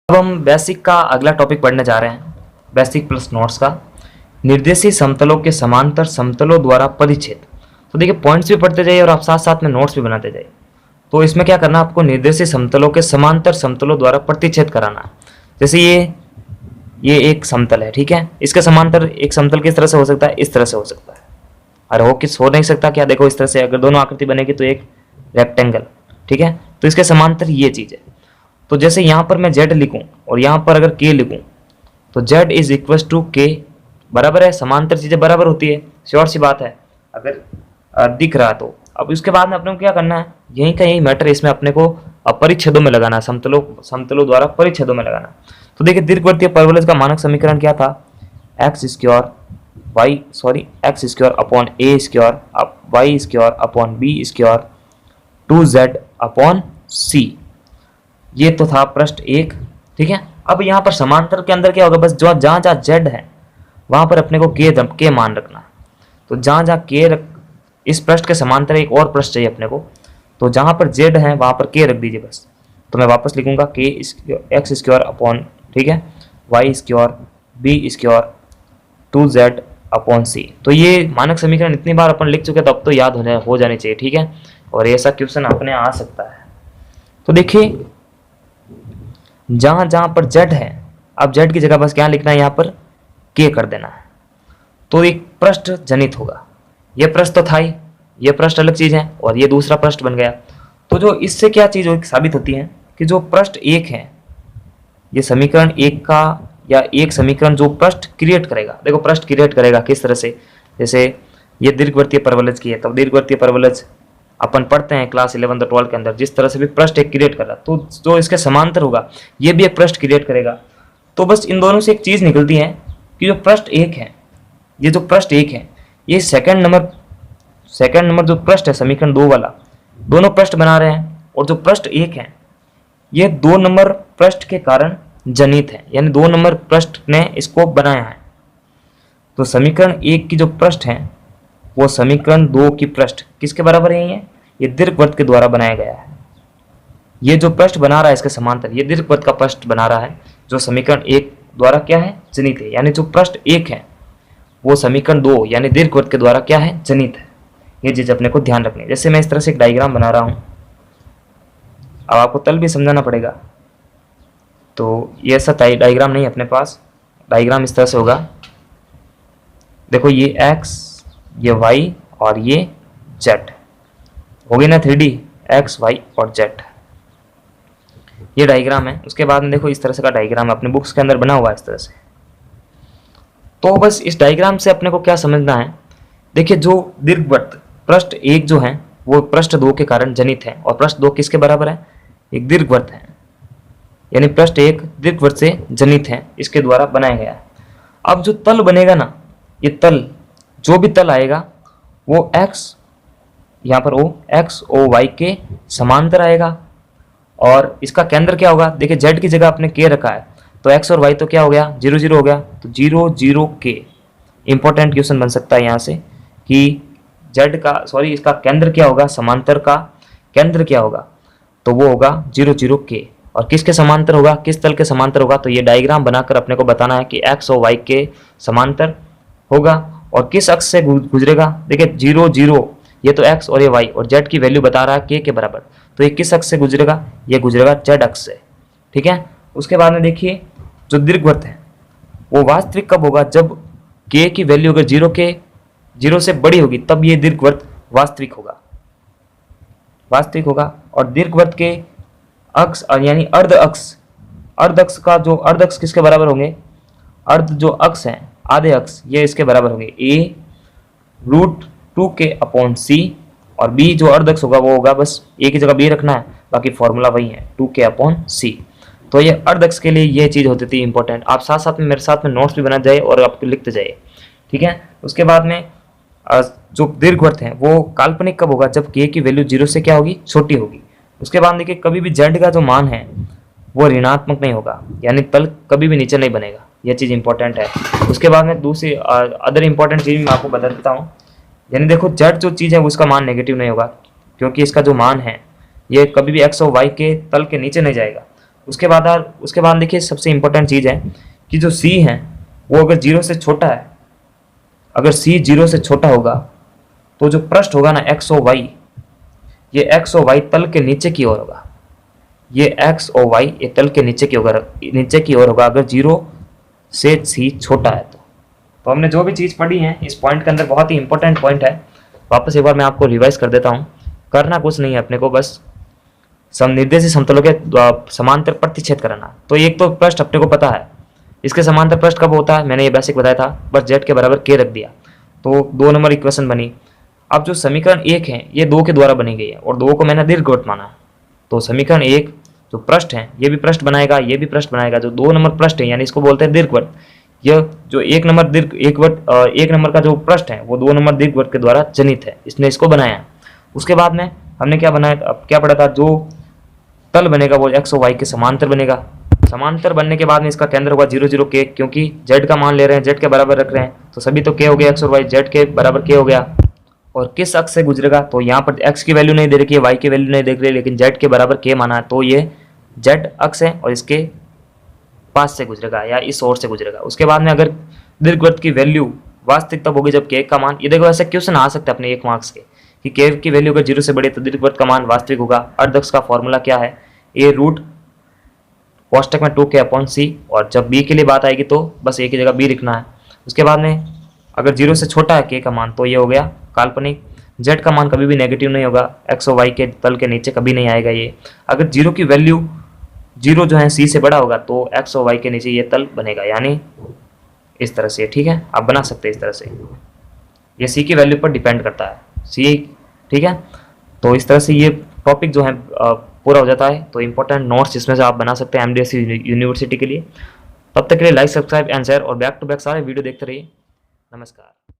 अब हम बेसिक का अगला टॉपिक पढ़ने जा रहे हैं, बेसिक प्लस नोट्स का। निर्देशीय समतलों के समांतर समतलों द्वारा परिच्छेद। तो देखिए पॉइंट्स भी पढ़ते जाइए और आप साथ साथ में नोट्स भी बनाते जाइए। तो इसमें क्या करना है आपको, निर्देशीय समतलों के समांतर समतलों द्वारा प्रतिच्छेद कराना है। जैसे ये एक समतल है, ठीक है, इसके समांतर एक समतल किस तरह से हो सकता है, इस तरह से हो सकता है। अरे हो नहीं सकता क्या, देखो इस तरह से अगर दोनों आकृति बनेगी तो एक रेक्टेंगल, ठीक है, तो इसके समांतर ये चीज है। तो जैसे यहाँ पर मैं z लिखूं और यहाँ पर अगर k लिखूं तो z is equal to k, बराबर है, समांतर चीजें बराबर होती है, श्योर सी बात है अगर दिख रहा तो। अब उसके बाद में अपने को क्या करना है, यहीं का यही मैटर है, इसमें अपने को परिच्छेदों में लगाना है, समतलों द्वारा परिच्छेदों में लगाना। तो देखिए दीर्घवृत्तीय परवलज का मानक समीकरण क्या था, x square upon a square y square upon b square 2z upon c. ये तो था पृष्ठ एक, ठीक है। अब यहाँ पर समांतर के अंदर क्या होगा, बस जो जहाँ जहाँ z है वहां पर अपने को के मान रखना है। तो जहाँ जहाँ इस पृष्ठ के समांतर एक और पृष्ठ चाहिए अपने को, तो जहाँ पर z है वहां पर k रख दीजिए बस। तो मैं वापस लिखूंगा k एक्स स्क्वायर अपॉन, ठीक है, y square b square 2z upon c. तो ये मानक समीकरण इतनी बार अपन लिख चुके हैं तो अब तो याद हो जानी चाहिए, ठीक है, और ऐसा क्वेश्चन अपने आ सकता है। तो देखिए जहां जहां पर z है, अब z की जगह बस क्या लिखना है, यहाँ पर k कर देना है। तो एक पृष्ठ जनित होगा, ये पृष्ठ तो था ही, ये पृष्ठ अलग चीज है और ये दूसरा पृष्ठ बन गया। तो जो इससे क्या चीज साबित होती है कि जो पृष्ठ एक है, ये समीकरण एक का या एक समीकरण जो पृष्ठ क्रिएट करेगा, देखो पृष्ठ क्रिएट करेगा किस तरह से, जैसे ये दीर्घवृत्तीय परवलज की है, तब दीर्घवृत्तीय परवलज अपन पढ़ते हैं क्लास 11 और 12 के अंदर, जिस तरह से भी पृष्ठ एक क्रिएट कर रहा, तो जो इसके समांतर होगा ये भी एक पृष्ठ क्रिएट करेगा। तो बस इन दोनों से एक चीज निकलती है कि जो पृष्ठ एक है, ये जो पृष्ठ एक है, ये सेकंड नंबर जो पृष्ठ है समीकरण 2 वाला, दोनों पृष्ठ बना रहे हैं, और जो पृष्ठ एक है ये 2 नंबर पृष्ठ के कारण जनित है, यानी 2 नंबर पृष्ठ ने इसको बनाया है। तो समीकरण एक की जो पृष्ठ है वो समीकरण 2 की पृष्ठ किसके बराबर है, ये दीर्घवृत्त के द्वारा बनाया गया है। ये जो पृष्ठ बना रहा है इसके समांतर, ये दीर्घवृत्त का पृष्ठ बना रहा है जो समीकरण एक द्वारा क्या है, जनित है। यानी जो पृष्ठ एक है वो समीकरण 2 यानी दीर्घवृत्त के द्वारा क्या है, जनित है। ये चीज अपने को ध्यान रखनी है। जैसे मैं इस तरह से एक डायग्राम बना रहा हूं, अब आपको तल भी समझाना पड़ेगा। तो ये ऐसा डायग्राम नहीं अपने पास, डायग्राम इस तरह से होगा, देखो ये x, ये y और ये z हो गई ना, 3D x y और z, ये डायग्राम है। उसके बाद में देखो इस तरह से का डायग्राम अपने बुक्स के अंदर बना हुआ है इस तरह से। तो बस इस डायग्राम से अपने को क्या समझना है, देखिए जो दीर्घवृत्त पृष्ठ एक जो है वो पृष्ठ 2 के कारण जनित है, और पृष्ठ 2 किसके बराबर है, एक दीर्घवृत्त है, यानी पृष्ठ एक दीर्घवृत्त से जनित है, इसके द्वारा बनाया गया है। अब जो तल बनेगा ना, ये तल जो भी तल आएगा वो x, यहाँ पर o x o y के समांतर आएगा, और इसका केंद्र क्या होगा, देखिए z की जगह आपने k रखा है, तो x और y तो क्या हो गया, 0 0 हो गया, तो 0 0 k। इंपॉर्टेंट क्वेश्चन बन सकता है यहाँ से कि इसका केंद्र क्या होगा, समांतर का केंद्र क्या होगा, तो वो होगा 0 0 k। और किसके समांतर होगा, किस तल के समांतर होगा, तो ये डायग्राम बनाकर अपने को बताना है कि x और y के समांतर होगा और किस अक्ष से गुजरेगा। देखिए 0 0 ये तो x और ये y, और z की वैल्यू बता रहा है k के बराबर, तो ये किस अक्ष से गुजरेगा, ये गुजरेगा z अक्ष से, ठीक है। उसके बाद में देखिए जो दीर्घवृत्त है वो वास्तविक कब होगा, जब k की वैल्यू अगर 0 से बड़ी होगी तब ये दीर्घवृत्त वास्तविक होगा। और दीर्घवृत्त के अक्ष यानी अर्ध अक्ष का जो अर्ध अक्ष किसके बराबर होंगे, अर्ध जो अक्ष है आधे अक्ष ये इसके बराबर होंगे a√2k अपॉन c, और b जो अर्ध अक्ष होगा वो होगा, बस a की जगह b रखना है, बाकी फॉर्मूला वही है 2k अपॉन c। तो ये अर्ध अक्ष के लिए ये चीज होती थी इंपॉर्टेंट। आप साथ साथ में मेरे साथ में नोट्स भी बना जाए और आपको लिखते जाइए, ठीक है। उसके बाद में जो दीर्घवृत्त है वो काल्पनिक कब होगा, जब k की वैल्यू 0 से क्या होगी, छोटी होगी। उसके बाद देखिए कभी भी z का जो मान है वो ऋणात्मक नहीं होगा, यानी तल कभी भी नीचे नहीं बनेगा, यह चीज इंपॉर्टेंट है। उसके बाद में दूसरी अदर इंपॉर्टेंट चीज मैं आपको बता देता हूँ, यानी देखो z जो चीज है उसका मान नेगेटिव नहीं होगा, क्योंकि इसका जो मान है ये कभी भी x और y के तल के नीचे नहीं जाएगा। उसके बाद देखिए सबसे इंपॉर्टेंट चीज़ है कि जो सी है वो अगर 0 से छोटा है, अगर सी 0 से छोटा होगा तो जो पृष्ठ होगा ना एक्स और वाई, ये एक्स और वाई तल के नीचे की ओर होगा, ये एक्स और वाई ये तल के नीचे की ओर होगा अगर 0 से सी छोटा है तो हमने जो भी चीज़ पढ़ी है इस पॉइंट के अंदर बहुत ही इंपॉर्टेंट पॉइंट है। वापस एक बार मैं आपको रिवाइज कर देता हूँ। करना कुछ नहीं है अपने को, बस समनिर्देशित समतलों के समांतर प्रतिच्छेद कराना। तो एक तो पृष्ठ अपने को पता है, इसके समांतर पृष्ठ कब होता है मैंने ये बेसिक बताया था, बस जेड के बराबर के रख दिया तो 2 नंबर इक्वेशन बनी। अब जो समीकरण 1 है ये 2 के द्वारा बनी गई है और 2 को मैंने दीर्घवृत्त माना, तो समीकरण 1 जो पृष्ठ है ये भी पृष्ठ बनाएगा, ये भी पृष्ठ बनाएगा। जो 2 नंबर पृष्ठ है यानी इसको बोलते हैं दीर्घवृत्त, यह जो 1 नंबर का जो पृष्ठ है वो 2 नंबर दीर्घवृत्त के द्वारा जनित है, इसने इसको बनाया। उसके बाद में हमने क्या बनाया, अब क्या पढ़ा था, जो तल बनेगा वो एक्स और वाई के समांतर बनेगा। समांतर बनने के बाद में इसका केंद्र होगा 0 0 के, क्योंकि जेड का मान ले रहे हैं, जेड के बराबर रख रहे हैं तो सभी तो के हो गया, एक्स और वाई जेड के बराबर के हो गया। और किस अक्ष से गुजरेगा, तो यहाँ पर एक्स की वैल्यू नहीं दे रखी है, वाई की वैल्यू नहीं देख रही, लेकिन जेड के बराबर के माना है तो ये जेड अक्ष है और इसके पास से गुजरेगा या इस ओर से गुजरेगा। उसके बाद में अगर दीर्घवृत्त की वैल्यू वास्तविक तब होगी जब के का मान, ये देखो ऐसे क्वेश्चन आ सकते हैं अपने 1 मार्क्स के कि के की वैल्यू अगर 0 से बड़ी तो दीर्घवृत्त का मान वास्तविक होगा। अर्धअक्ष का फॉर्मूला क्या है, ए रूट कोष्टक में 2k/c, और जब b के लिए बात आएगी तो बस a की जगह b लिखना है। उसके बाद में अगर 0 से छोटा है k का मान तो ये हो गया काल्पनिक। z का मान कभी भी नेगेटिव नहीं होगा, x और y के तल के नीचे कभी नहीं आएगा ये। अगर 0 की वैल्यू 0 जो है c से बड़ा होगा तो x और y के नीचे ये तल बनेगा, यानी इस तरह से। ठीक है, आप बना सकते हैं इस तरह से, ये c की वैल्यू पर डिपेंड करता है c। ठीक है, तो इस तरह से ये टॉपिक जो है पूरा हो जाता है। तो इंपॉर्टेंट नोट्स इसमें से आप बना सकते हैं एमडीएस यूनिवर्सिटी के लिए। तब तक के लिए लाइक सब्सक्राइब एंड शेयर और बैक टू बैक सारे वीडियो देखते रहिए। नमस्कार।